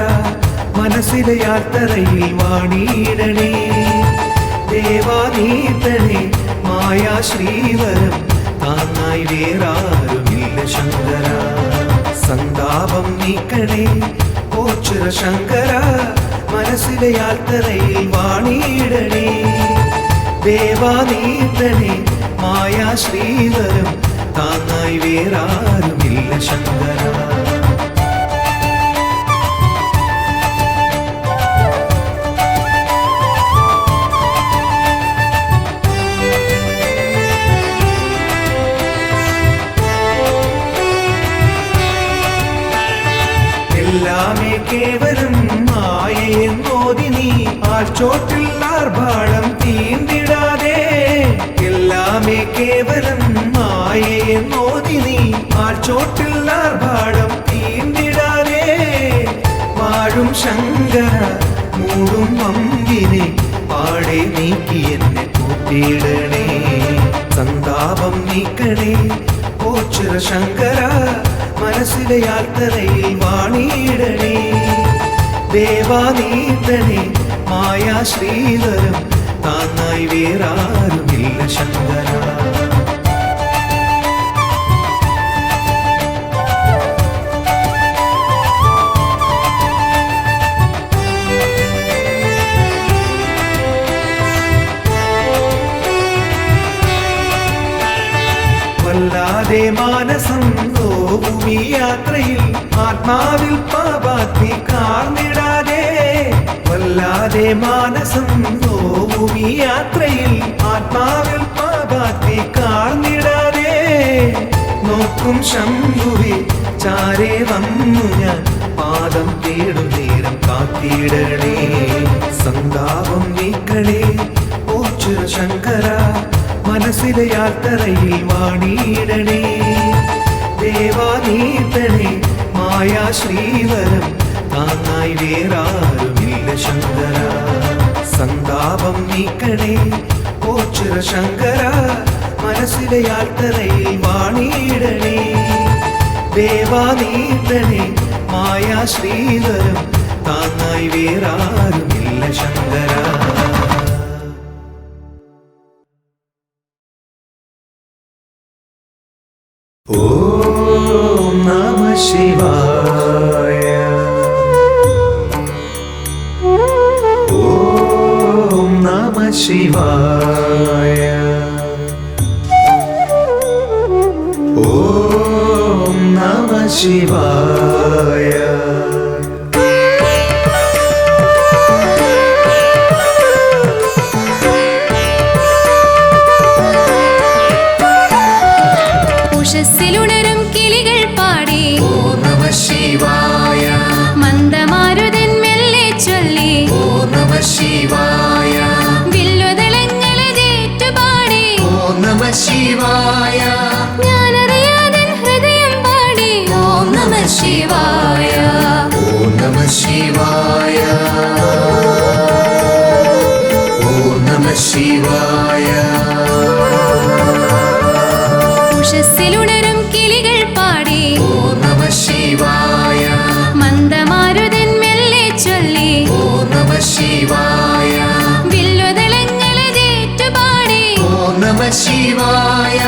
മനസ്സിലെ യാത്രയിൽ വാണിയിടണേ ദേവാനീതനെ മായാ ശ്രീവരം താങ്ങായി വേറാരുമില്ല ശങ്കര സന്താപം നീക്കണേ ഓ ശങ്കര മനസ്സിലെ യാത്രയിൽ വാണിയിടണേ ദേവാനീതനെ മായാ ശ്രീവരം താങ്ങായി വേറാരുമില്ല ശങ്കര എല്ലാമേ കേവലം മായയെന്നോതി നീ ആഴ്ചോട്ടിൽ ആർഭാളം തീണ്ടിടാതെ എല്ലാമേ കേവലം മായ മായയെന്നോതി നീ ആൾച്ചോട്ടിൽ ആർഭാടം തീണ്ടിടാതെ വാഴും ശങ്കര മൂടും വമ്പിനെ പാടെ നീക്കി എന്നെ കൂട്ടിയിടണേ സന്താപം നീക്കണേ ഓച്ചിറ ശങ്കര മനസ്സിലെ യാത്രയിൽ വാണിയിടണേ ദേവാനീതനെ മായാ ശ്രീധരം താങ്ങായി വേറാരുമില്ല ശങ്കര വല്ലാതെ മാനസം നോവും ഈ യാത്രയിൽ ആത്മാവിൽ പാപാഗ്നി കാർന്നിടാതെ വല്ലാതെ മാനസം നോവും ഈ യാത്രയിൽ ആത്മാവിൽ പാപാഗ്നി കാർന്നിടാതെ നോക്കും ശംഭുവെ ചാരേ വന്നു ഞാൻ പാദം തേടും നേരം കാത്തിടണേ സന്താപം നീക്കളേ ഓച്ചിറ ശങ്കര മനസ്സിലെ യാത്രയിൽ വാണിയിടണേ ദേവാനീതനെ മായാ ശ്രീവരം താങ്ങായി വേറാരുമില്ല ശങ്കര സന്താപം നീക്കണേ ഓച്ചിറ ശങ്കര മനസ്സിലെ യാത്രയിൽ വാണിയിടണേ ദേവാനീതനെ മായാ ശ്രീവരം താങ്ങായി വേറാരുമില്ല ശങ്കര ഓം നമഃ ശിവായ ഓം നമഃ ശിവായ ഓം നമഃ ശിവായ ഉഷസ്സിലുണരും കിളികൾ പാടി ഓം നമഃ ശിവായ മന്ദമാരുതൻ മെല്ലെ ചൊല്ലി ഓം നമഃ ശിവായ വില്ലുതളങ്ങളതേറ്റുപാടി ഓം നമഃ ശിവായ ഞാനറിയാതൻ ഹൃദയം പാടി ഓം നമഃ ശിവായ ഓം നമഃ ശിവായ ഓം നമഃ ശിവായ ഉഷസ്സിലുണരും കിളികൾ പാടി ഓം നമഃ ശിവായ മന്ദമാരുതൻ മെല്ലെ ചൊല്ലി ഓം നമഃ ശിവായ വില്ലുതളങ്ങളതേറ്റുപാടി ഓം നമഃ ശിവായ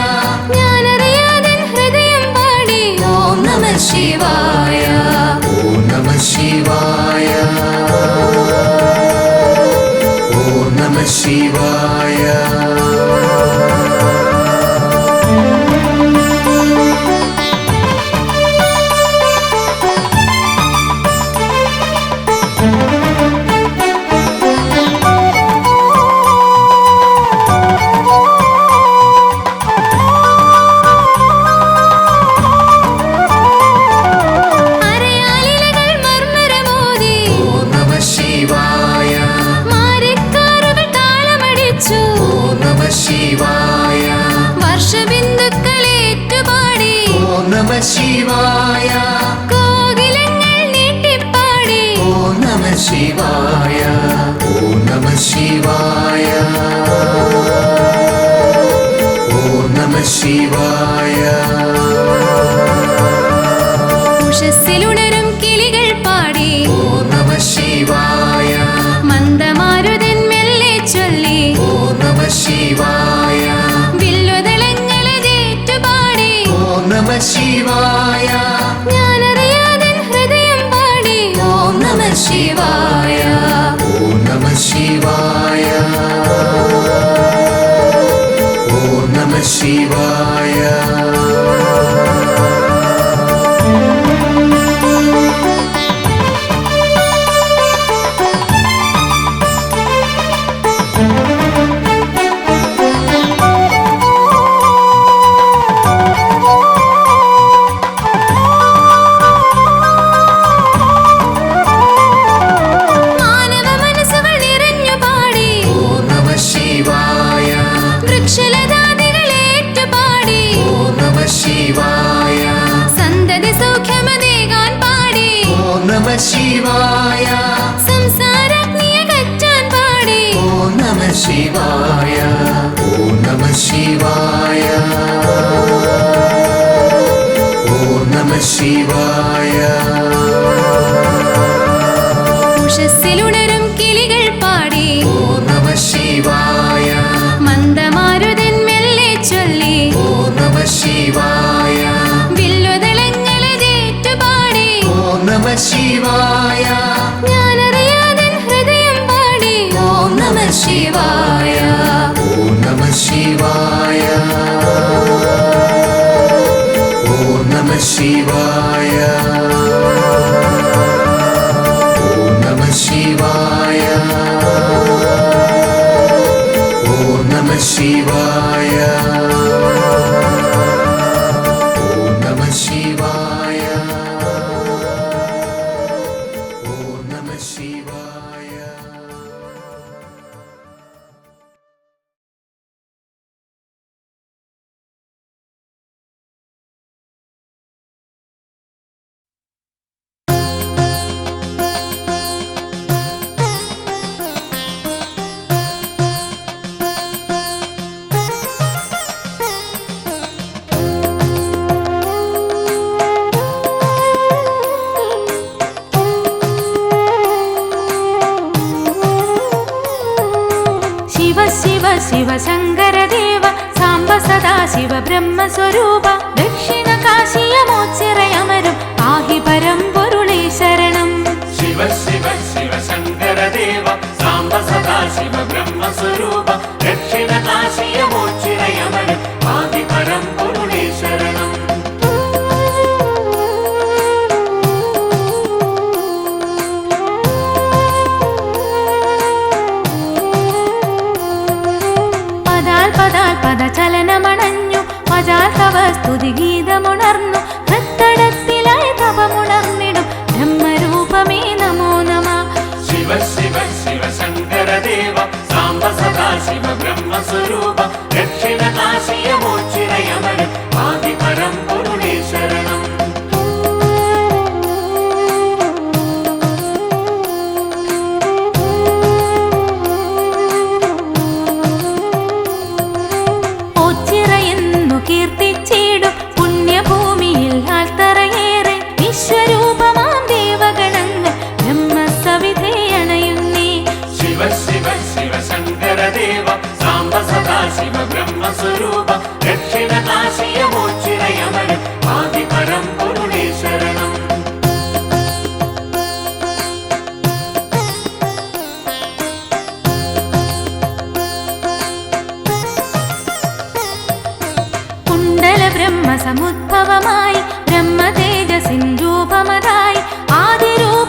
ഞാനറിയാതൻ ഹൃദയം പാടി ഓം നമഃ ശിവായ ഓം നമഃ ശിവായ ഓം നമഃ ശിവായ അരയാലിലകൾ മർമരമോതി ഓം നമഃ ശിവായ മാരിക്കാറുകൾ താളമടിച്ചു ഓം നമഃ ശിവായ വർഷബിന്ദുക്കളേറ്റുപാടി ഓം നമഃ ശിവായ കോകിലങ്ങൾ നീട്ടിപ്പാടി ഓം നമഃ ശിവായ ഓം നമഃ ശിവായ ഓം നമഃ ശിവായ ഉഷസ്സിലുണരും കിളികൾ പാടി ഓം നമഃ ശിവായ മന്ദമാരുതൻ മെല്ലെ ചൊല്ലി ഓം നമഃ ശിവായ വില്ലുതളങ്ങളതേറ്റുപാടി ഓം നമഃ ശിവായ ഞാനറിയാതൻ ഹൃദയം പാടി ഓം നമഃ ശിവായ ഓം നമഃ ശിവായ ഓം നമഃ ശിവായ മാനവ മനസ്സുകൾ നിറഞ്ഞു പാടി ഓം നമഃ ശിവായ വൃക്ഷലതാദികളേറ്റുപാടി ശിവായ ഓം നമഃ ശിവായ ഓം നമഃ ശിവായ ഉഷസ്സിലുണരും കിളികൾ പാടി ഓം നമഃ ശിവായ മന്ദമാരുതൻ മെല്ലെ ചൊല്ലി ഓം നമഃ ശിവായ വില്ലുതളങ്ങളെ ജേറ്റുപാടി ഓം നമഃ ശിവായ ഞാനറിയാതൻ ഹൃദയം പാടി ഓം നമഃ ശിവായ ഓം നമഃ ശിവായ ഓം നമഃ ശിവായ ഓം നമഃ ശിവായ ഓം നമഃ ശിവായ ഓം നമഃ ശിവായ ഓം നമഃ ശിവായ ശിവ ശിവ ശിവ ശങ്കരദേവ സാംബ സദാ ശിവ ബ്രഹ്മസ്വരൂപ ദക്ഷിണ കാശിയമോച്ചിറയമരും പാഹി പരം പൊരുളേ ശരണം ശിവ ശിവ ശിവ ശങ്കരദേവ സാംബ സദാ ശിവ ബ്രഹ്മസ്വരൂപ ദക്ഷിണ കാശിയമോച്ചിറയമര ആദി പരം പൊരുളേ ശരണം പദാൽ പദാൽ പദചലനമണഞ്ഞു പജാൽ തവ സ്തുതി ഗീതമുണർന്നു ഹൃത്തടത്തിലായി തപമുണർന്നിടും ബ്രഹ്മരൂപമേ നമോ നമ ശിവ ശിവ ശിവ ശങ്കരദേവ സാംബ സദാ ശിവ ബ്രഹ്മസ്വരൂപ ദക്ഷിണ കാശിയമോച്ചിറയമര ആദി പരം പൊരുളേ ശരണം ഓച്ചിറയെന്നു കീർത്തിച്ചിടും പുണ്യഭൂമിയിൽ ആൽത്തറയേറെ വിശ്വരൂപമാം ദേവഗണങ്ങൾ ബ്രഹ്മസവിധേ അണയുന്നേ ശിവ ശിവ ശിവ ശങ്കരദേവ സാംബ സദാ ശിവ ബ്രഹ്മസ്വരൂപ ദക്ഷിണ കാശിയമോച്ചിറയമര ആദി പരം പൊരുളേ ശരണം കുണ്ടല ബ്രഹ്മസമുദ്ഭവമായി ബ്രഹ്മതേജസിൻ രൂപമതായി ആദിരൂപമാരൂപകമായി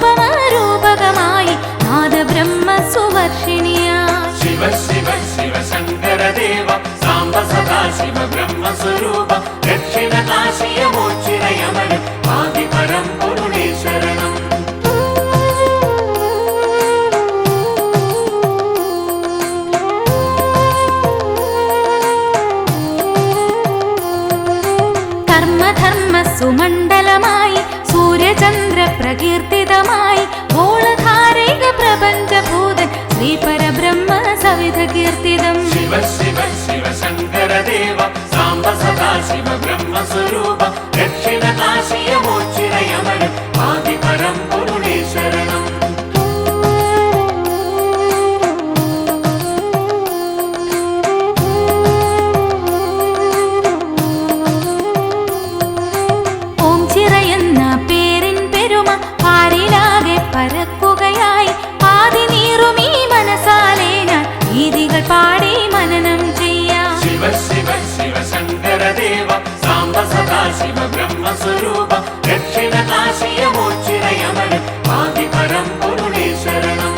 നാദബ്രഹ്മ സുവർഷിണിയായി ശിവ ശിവ ശിവ ശങ്കരദേവ സാംബ സദാ ശിവ ബ്രഹ്മസ്വരൂപ ദക്ഷിണ കാശിയമോച്ചിറയമര ആദി പരം പൊരുളേ ശരണം കർമ്മധർമ്മ സുമണ്ഡലമായി സൂര്യചന്ദ്ര പ്രകീർത്തിതമായി ഗോളധാരൈക പ്രപഞ്ചഭൂതൻ ശ്രീപരബ്രഹ്മ സവിധ കീർത്തിതം ശിവ ശിവ ശിവ ശങ്കരദേവ സാംബ സദാ ശിവ ബ്രഹ്മസ്വരൂപ ദക്ഷിണ കാശിയമോച്ചിറയമര ആദി പരം പൊരുളേ ശരണം ഓം ചിറയെന്ന പേരിൻ പെരുമ പാരിലാകെ പരക്കുകയായി ആദിനീറുമീ മനസാലെ ഞാൻ ഗീതികൾ പാടി മനനം ചെയ്യാം ശിവ ശിവ ശിവ ശങ്കരദേവ സാംബ സദാ ശിവ ബ്രഹ്മസ്വരൂപ ദക്ഷിണ കാശിയമോച്ചിറയമര ആദി പരം പൊരുളേ ശരണം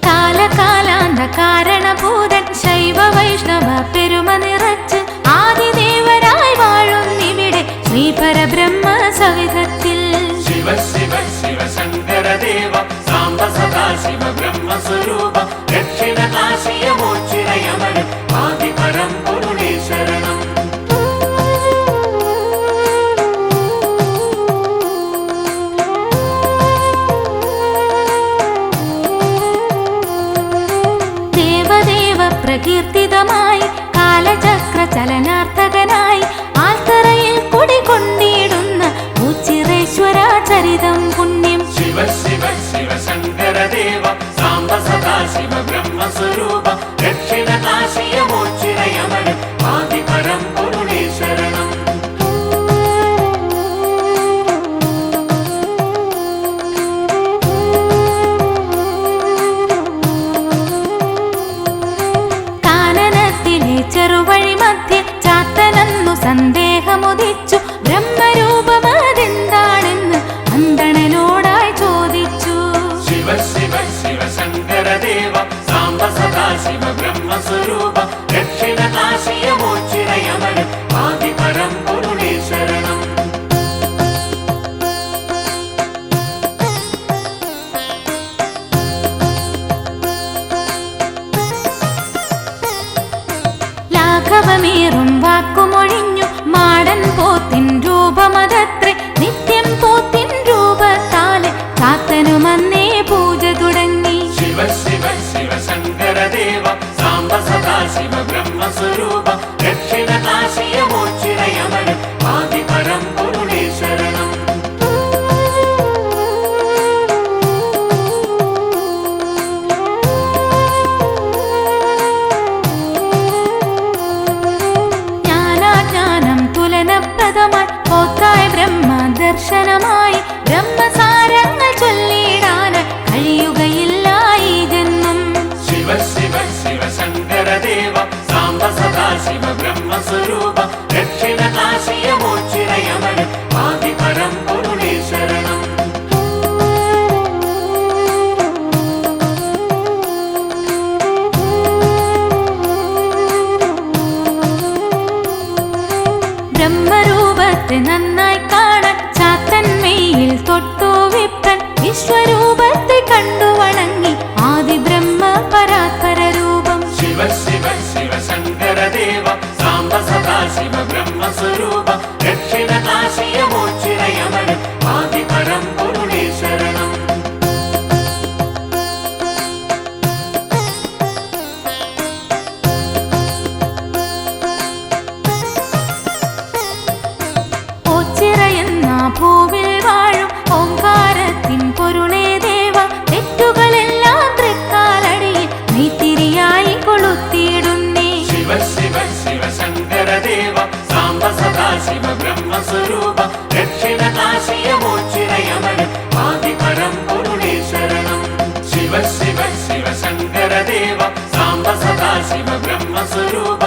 കാലകാലാന്ത കാരണഭൂതൻ ശൈവ വൈഷ്ണവ പെരുമ നിറച്ച് ആദിദേവരായി വാഴുന്നിവിടെ ശ്രീപരബ്രഹ്മ സവിധത്തിൽ ശിവ ശിവ ശിവ ശങ്കരദേവ സാംബ സദാ ശിവ ബ്രഹ്മസ്വരൂപ ദക്ഷിണ കാശിയമോച്ചിറയമര ആദി പരം പൊരുളേ ശരണം ഫലിതം പുണ്യം. ശിവ ശിവ ശിവ ശങ്കരദേവ സാംബ സദാശിവ ബ്രഹ്മസ്വരൂപ ദക്ഷിണകാശിയ മോക്ഷിണയമന ആദിപരം പൊരുളേ ശരണം. കാനനത്തിലെ ചെറുവഴി മധ്യേ ചാത്തനെന്നു സന്ദേഹമുദിച്ചു. ബ്രഹ്മരൂപമതെന്താണെന്ന് അന്തണനോടായി ചോദിച്ചു. ശിവ ശിവ ശിവ ശങ്കരദേവ സാംബ സദാശിവ ബ്രഹ്മസ്വരൂപ ദക്ഷിണകാശിയ മോക്ഷിണയമന ആദിപരം പൊരുളേ ശരണം. ലാഘവമേറും വാക്കുമൊഴിഞ്ഞു മാടൻ പോത്തിൻ രൂപമതത്രേ. നിത്യം പോത്തിൻ രൂപത്താലെ ചാത്തനുമന്നേ പൂജ തുടങ്ങി. ശിവ ശിവ ശിവ ശങ്കരദേവ സാംബ സദാശിവ ബ്രഹ്മസ്വരൂപ ദക്ഷിണകാശിയ മോക്ഷിണയമന ആദിപരം പൊരുളേ ശരണം. ജ്ഞാനാജ്ഞാനം തുലനപ്രദമായി പോത്തായ ബ്രഹ്മ ദർശനമായി. ബ്രഹ്മസാരങ്ങൾ ചൊല്ലിടാൻ കഴിയുകയില്ല ഈ ജന്മം. ശിവ ശിവ ശിവ ശങ്കരദേവ സാംബ സദാശിവ ബ്രഹ്മസ്വരൂപ ദക്ഷിണകാശിയ മോക്ഷിണയമന ആദിപരം പൊരുളേ ശരണം. ബ്രഹ്മരൂപത്തെ നന്നായി കാണാൻ ചാത്തന്മയിൽ തൊട്ടു വിപ്രൻ. വിശ്വരൂപത്തെ കണ്ടു വണങ്ങി ആദി ബ്രഹ്മ പരാത്പര രൂപം. ശിവ ശിവ ശിവ ശങ്കരദേവ സാംബ സദാശിവ ബ്രഹ്മസ്വരൂപ ദക്ഷിണകാശിയ മോക്ഷിണയമന ആദിപരം പൊരുളേ ശരണം. ഓച്ചിറയെന്ന ഭൂവിൽ വാഴും ഓംകാരത്തിൻ പൊരുളേ ദേവ. തെറ്റുകളെല്ലാം തൃക്കാലടിയിൽ നെയ്ത്തിരിയായി കൊളുത്തിയിടുന്നേ. ശിവ ശിവ ശിവ ശങ്കരദേവ സാംബ സദാശിവ ബ്രഹ്മസ്വരൂപ ദക്ഷിണകാശിയ മോക്ഷിണയമന ആദിപരം പൊരുളേ ശരണം. ശിവ ശിവ ശിവ ശങ്കരദേവ സാംബ സദാശിവ ബ്രഹ്മസ്വരൂപ